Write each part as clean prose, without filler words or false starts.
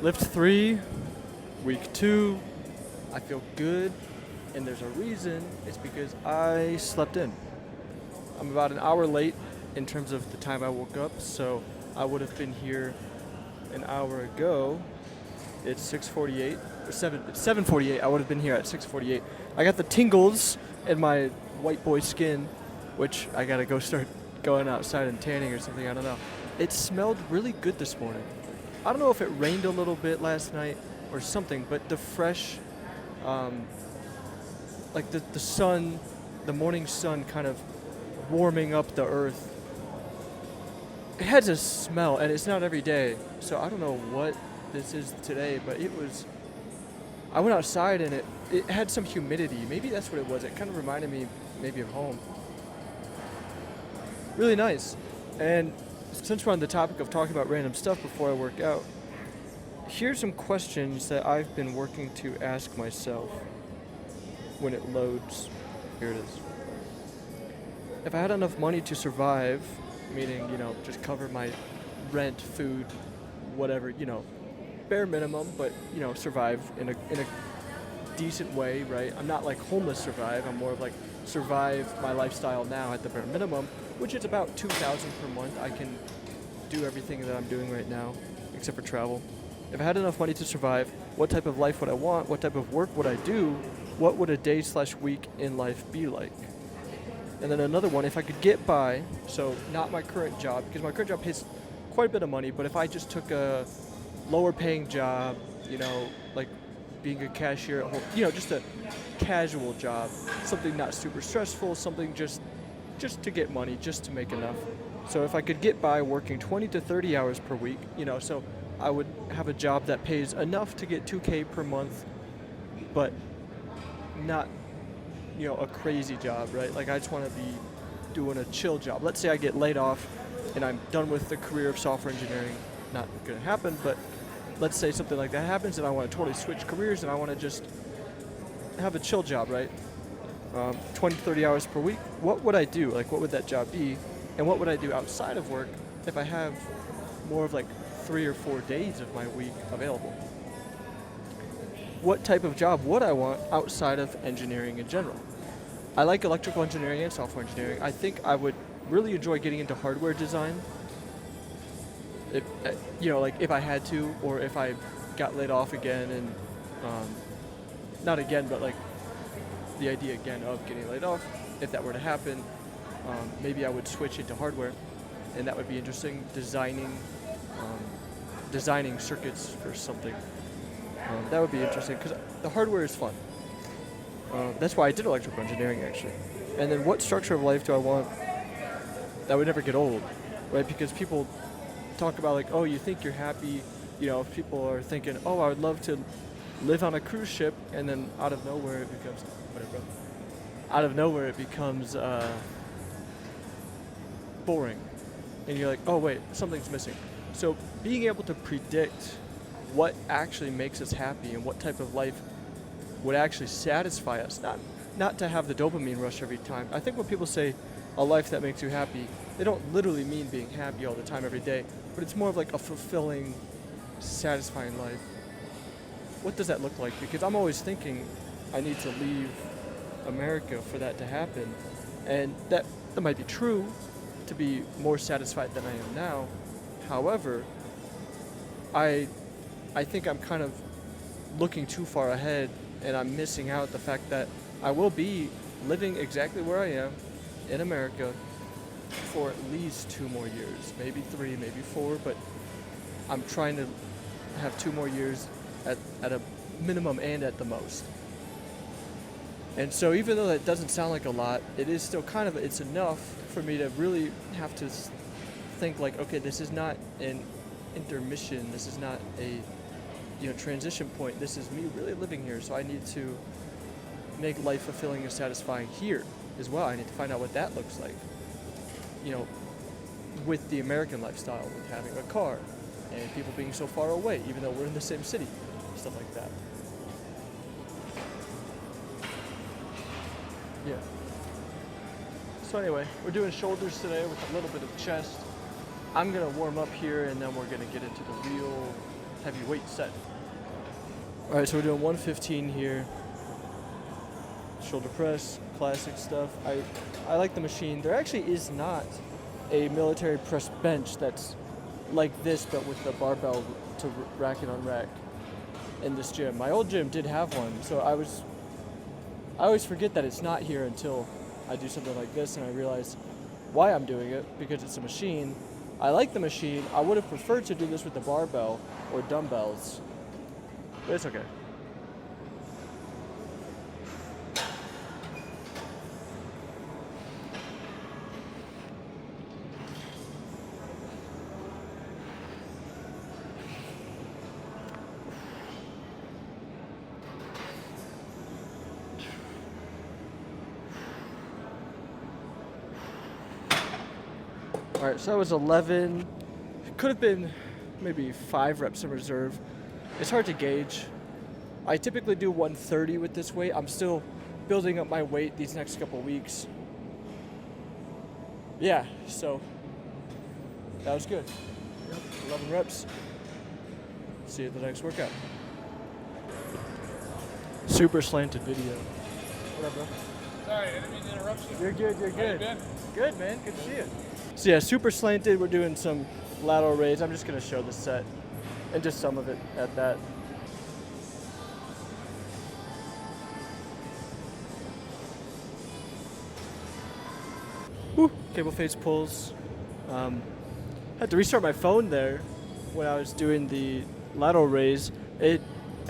Lift 3, week 2. I feel good, and there's a reason. It's because I slept in. I'm about an hour late in terms of the time I woke up, so I would have been here an hour ago. It's 6:48 or 7. It's 7:48. I would have been here at 6:48. I got the tingles in my white boy skin, which I gotta go start going outside and tanning or something. I don't know. It smelled really good this morning. I don't know if it rained a little bit last night or something, but the fresh, like the sun, the morning sun kind of warming up the earth. It has a smell, and it's not every day, so I don't know what this is today, but it was. I went outside and it had some humidity. Maybe that's what it was. It kind of reminded me maybe of home. Really nice. And since we're on the topic of talking about random stuff before I work out, here's some questions that I've been working to ask myself when it loads. Here it is. If I had enough money to survive, meaning, just cover my rent, food, whatever, bare minimum, but, survive in a decent way, right? I'm not like homeless survive. I'm more of like survive my lifestyle now at the bare minimum, which is about $2,000 per month. I can do everything that I'm doing right now, except for travel. If I had enough money to survive, what type of life would I want? What type of work would I do? What would a day/week in life be like? And then another one, if I could get by, so not my current job, because my current job pays quite a bit of money, but if I just took a lower paying job, like being a cashier, just a casual job, something not super stressful, something just to get money, just to make enough. So if I could get by working 20 to 30 hours per week, so I would have a job that pays enough to get $2K per month, but not, a crazy job, right? Like I just want to be doing a chill job. Let's say I get laid off and I'm done with the career of software engineering. Not going to happen, but let's say something like that happens and I want to totally switch careers and I want to just have a chill job, right? 20 to 30 hours per week. What would I do? Like, what would that job be? And what would I do outside of work if I have more of like 3 or 4 days of my week available? What type of job would I want outside of engineering in general? I like electrical engineering and software engineering. I think I would really enjoy getting into hardware design. If, like if I had to, or if I got laid off again and, not again, but like the idea again of getting laid off, if that were to happen, maybe I would switch into hardware, and that would be interesting, designing circuits for something. That would be interesting, because the hardware is fun. That's why I did electrical engineering, actually. And then what structure of life do I want that would never get old, right? Because people talk about like, oh, you think you're happy, if people are thinking, oh, I would love to live on a cruise ship, and then out of nowhere it becomes, boring. And you're like, oh wait, something's missing. So being able to predict what actually makes us happy and what type of life would actually satisfy us, not to have the dopamine rush every time. I think when people say a life that makes you happy, they don't literally mean being happy all the time every day, but it's more of like a fulfilling, satisfying life. What does that look like? Because I'm always thinking I need to leave America for that to happen, and that might be true, to be more satisfied than I am now. However, I think I'm kind of looking too far ahead, and I'm missing out the fact that I will be living exactly where I am in America for at least 2 more years, maybe 3, maybe 4, but I'm trying to have 2 more years at a minimum and at the most. And so even though that doesn't sound like a lot, it is still it's enough for me to really have to think like, okay, this is not an intermission, this is not a transition point, this is me really living here, so I need to make life fulfilling and satisfying here as well. I need to find out what that looks like, with the American lifestyle, with having a car and people being so far away even though we're in the same city, stuff like that. Yeah. So anyway, we're doing shoulders today with a little bit of chest. I'm gonna warm up here and then we're gonna get into the real heavy weight set. All right, so we're doing 115 here. Shoulder press, classic stuff. I like the machine. There actually is not a military press bench that's like this, but with the barbell to rack and unrack in this gym. My old gym did have one, so I always forget that it's not here until I do something like this and I realize why I'm doing it, because it's a machine. I like the machine. I would have preferred to do this with the barbell or dumbbells, but it's okay. All right, so that was 11. It could have been maybe 5 reps in reserve. It's hard to gauge. I typically do 130 with this weight. I'm still building up my weight these next couple weeks. Yeah, so that was good. Yep, 11 reps. See you at the next workout. Super slanted video. What up, bro? Sorry, I didn't mean to interrupt you. You're good, you're How you good. been? Good, man. Good to see you. So yeah, super slanted. We're doing some lateral raise. I'm just gonna show the set and just some of it at that. Woo. Cable face pulls. Had to restart my phone there when I was doing the lateral raise.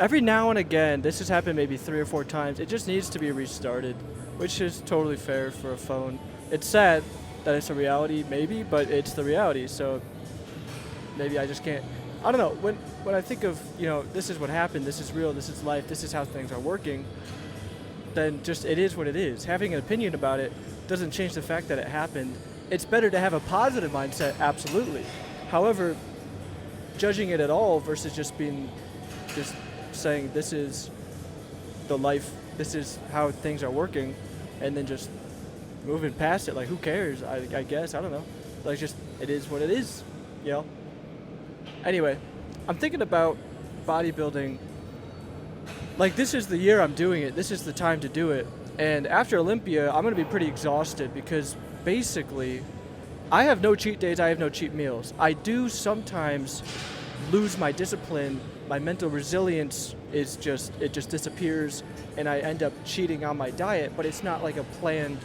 Every now and again, this has happened maybe 3 or 4 times. It just needs to be restarted, which is totally fair for a phone. It's sad that it's a reality, maybe, but it's the reality. So maybe I just can't. I don't know. When I think of, this is what happened, this is real, this is life, this is how things are working, then just it is what it is. Having an opinion about it doesn't change the fact that it happened. It's better to have a positive mindset, absolutely. However, judging it at all versus just saying this is the life, this is how things are working, and then just moving past it, like who cares? I guess, I don't know. Like just, it is what it is, Anyway, I'm thinking about bodybuilding. Like this is the year I'm doing it. This is the time to do it. And after Olympia, I'm going to be pretty exhausted because basically I have no cheat days, I have no cheat meals. I do sometimes lose my discipline, my mental resilience it just disappears, and I end up cheating on my diet, but it's not like a planned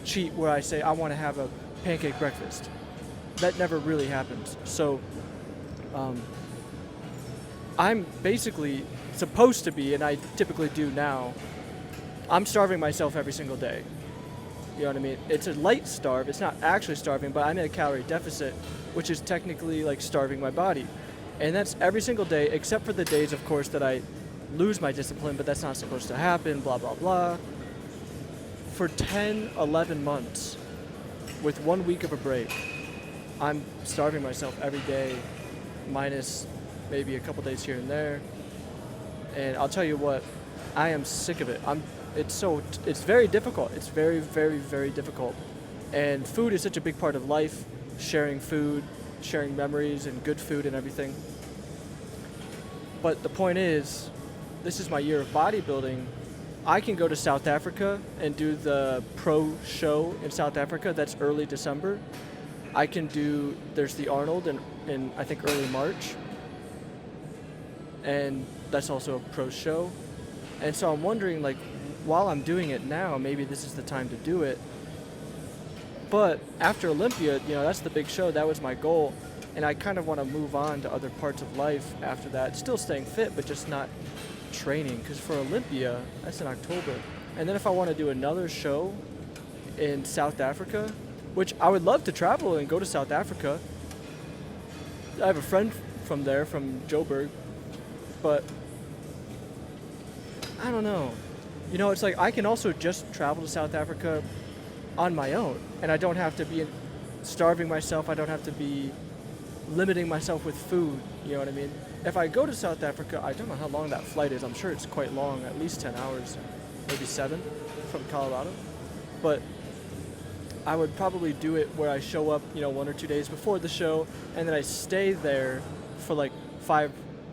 cheat where I say I want to have a pancake breakfast. That never really happens. So I'm basically supposed to be, and I typically do now, I'm starving myself every single day. You know what I mean? It's a light starve. It's not actually starving, but I'm in a calorie deficit, which is technically like starving my body. And that's every single day, except for the days, of course, that I lose my discipline, but that's not supposed to happen, blah, blah, blah. For 10, 11 months, with 1 week of a break, I'm starving myself every day, minus maybe a couple days here and there. And I'll tell you what, I am sick of it. It's very difficult. It's very, very, very difficult. And food is such a big part of life, sharing food, sharing memories and good food and everything. But the point is, this is my year of bodybuilding. I can go to South Africa and do the pro show in South Africa. That's early December. There's the Arnold in I think early March. And that's also a pro show. And so I'm wondering, like, while I'm doing it now, maybe this is the time to do it. But after Olympia, that's the big show. That was my goal. And I kind of want to move on to other parts of life after that. Still staying fit, but just not training. Because for Olympia, that's in October. And then if I want to do another show in South Africa, which I would love to travel and go to South Africa. I have a friend from there, from Joburg. But I don't know. It's like I can also just travel to South Africa on my own, and I don't have to be starving myself. I don't have to be limiting myself with food. You know what I mean? If I go to South Africa, I don't know how long that flight is. I'm sure it's quite long, at least 10 hours, maybe 7 from Colorado. But I would probably do it where I show up, 1 or 2 days before the show, and then I stay there for like 5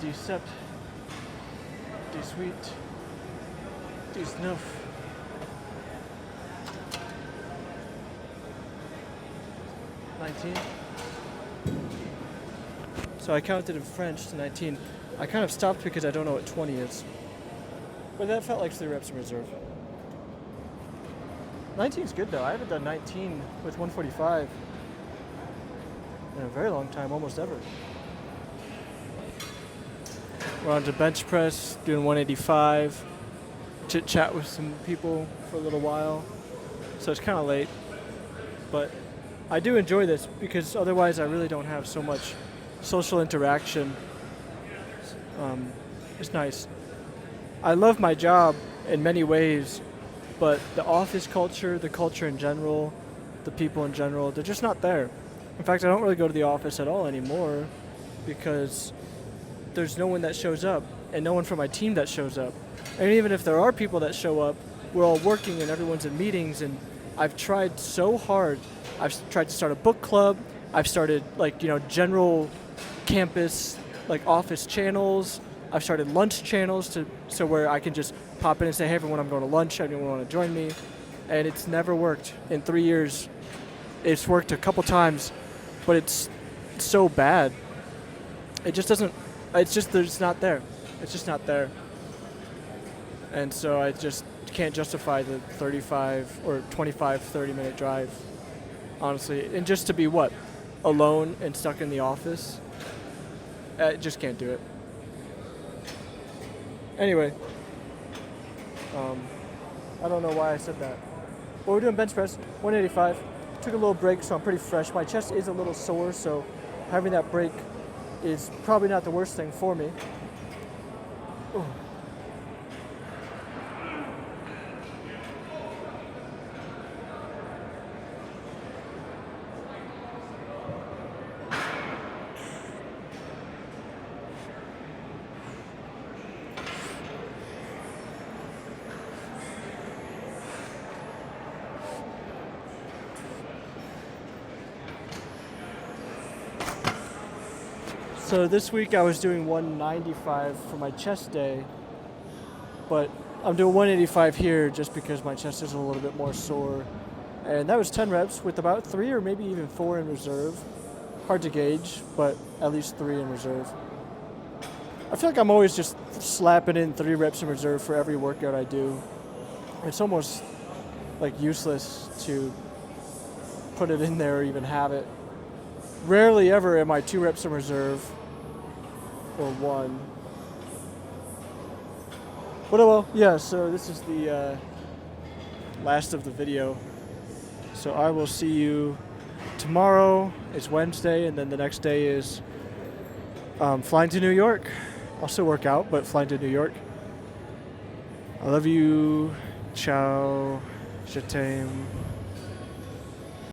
D7, D sweet, D snuff. So I counted in French to 19. I kind of stopped because I don't know what 20 is. But that felt like 3 reps in reserve. 19 is good though. I haven't done 19 with 145 in a very long time, almost ever. We're on to bench press, doing 185. Chit chat with some people for a little while. So it's kind of late. But I do enjoy this because otherwise I really don't have so much social interaction. It's nice. I love my job in many ways, but the office culture, the culture in general, the people in general, they're just not there. In fact, I don't really go to the office at all anymore because there's no one that shows up and no one from my team that shows up. And even if there are people that show up, we're all working and everyone's in meetings, and I've tried so hard. I've tried to start a book club. I've started general campus office channels. I've started lunch channels so where I can just pop in and say, hey everyone, I'm going to lunch. Anyone want to join me? And it's never worked in 3 years. It's worked a couple times, but it's so bad. It just doesn't. It's not there. It's just not there. And so I just can't justify the 35 or 25, 30-minute drive, honestly. And just to be alone and stuck in the office, I just can't do it. Anyway, I don't know why I said that. But we're doing bench press, 185. Took a little break, so I'm pretty fresh. My chest is a little sore, so having that break is probably not the worst thing for me. Ooh. So this week I was doing 195 for my chest day, but I'm doing 185 here just because my chest is a little bit more sore. And that was 10 reps with about 3 or maybe even 4 in reserve. Hard to gauge, but at least 3 in reserve. I feel like I'm always just slapping in 3 reps in reserve for every workout I do. It's almost useless to put it in there or even have it. Rarely ever am I 2 reps in reserve or 1. But well, yeah, so this is the last of the video. So I will see you tomorrow. It's Wednesday, and then the next day is flying to New York. I'll still work out, but flying to New York. I love you. Ciao. Je t'aime.